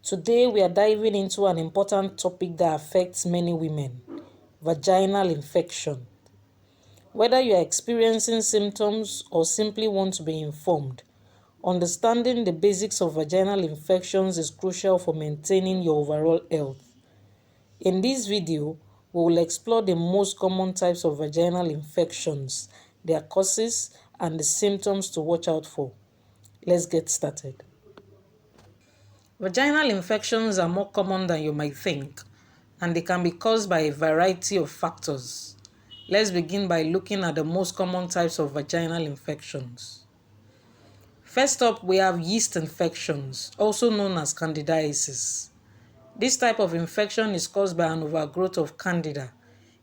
Today we are diving into an important topic that affects many women: vaginal infection. Whether you are experiencing symptoms or simply want to be informed, understanding the basics of vaginal infections is crucial for maintaining your overall health. In this video, we will explore the most common types of vaginal infections, their causes, and the symptoms to watch out for. Let's get started. Vaginal infections are more common than you might think, and they can be caused by a variety of factors. Let's begin by looking at the most common types of vaginal infections. First up, we have yeast infections, also known as candidiasis. This type of infection is caused by an overgrowth of candida,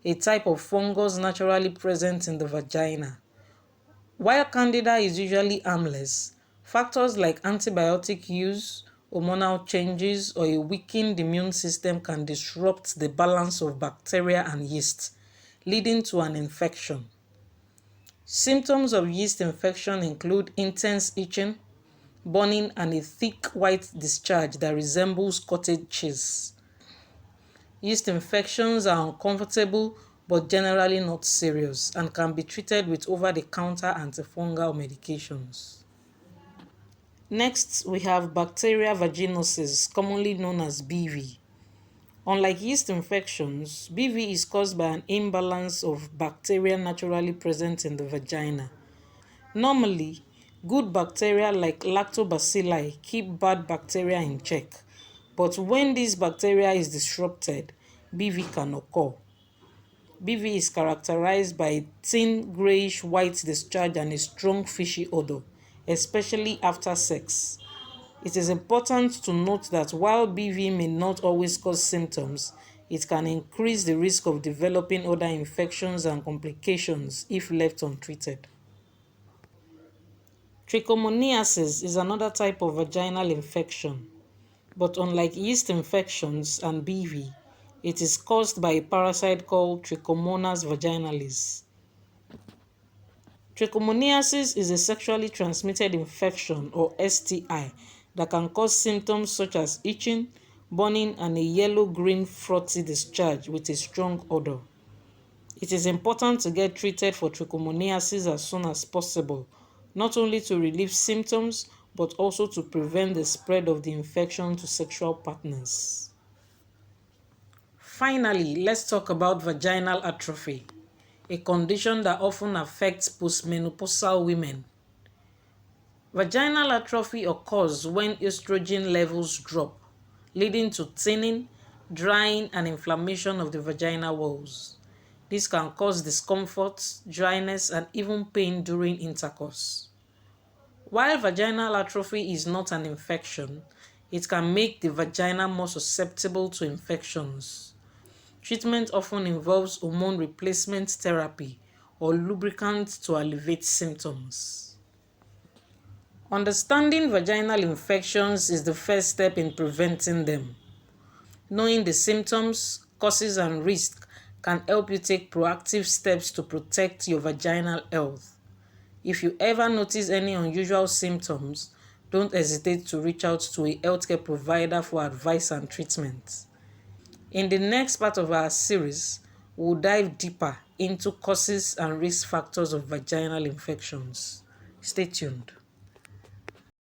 a type of fungus naturally present in the vagina. While candida is usually harmless, factors like antibiotic use, hormonal changes, or a weakened immune system can disrupt the balance of bacteria and yeast, leading to an infection. Symptoms of yeast infection include intense itching, burning, and a thick white discharge that resembles cottage cheese. Yeast infections are uncomfortable but generally not serious and can be treated with over-the-counter antifungal medications. Next, we have bacterial vaginosis, commonly known as BV. Unlike yeast infections, BV is caused by an imbalance of bacteria naturally present in the vagina. Normally, good bacteria like lactobacilli keep bad bacteria in check, but when this bacteria is disrupted, BV can occur. BV is characterized by a thin grayish-white discharge and a strong fishy odor, especially after sex. It is important to note that while BV may not always cause symptoms, it can increase the risk of developing other infections and complications if left untreated. Trichomoniasis is another type of vaginal infection, but unlike yeast infections and BV, it is caused by a parasite called Trichomonas vaginalis. Trichomoniasis is a sexually transmitted infection or STI that can cause symptoms such as itching, burning, and a yellow-green frothy discharge with a strong odor. It is important to get treated for trichomoniasis as soon as possible, not only to relieve symptoms, but also to prevent the spread of the infection to sexual partners. Finally, let's talk about vaginal atrophy, a condition that often affects postmenopausal women. Vaginal atrophy occurs when estrogen levels drop, leading to thinning, drying, and inflammation of the vaginal walls. This can cause discomfort, dryness, and even pain during intercourse. While vaginal atrophy is not an infection, it can make the vagina more susceptible to infections. Treatment often involves hormone replacement therapy or lubricants to alleviate symptoms. Understanding vaginal infections is the first step in preventing them. Knowing the symptoms, causes, and risks can help you take proactive steps to protect your vaginal health. If you ever notice any unusual symptoms, don't hesitate to reach out to a healthcare provider for advice and treatment. In the next part of our series, we'll dive deeper into causes and risk factors of vaginal infections. Stay tuned.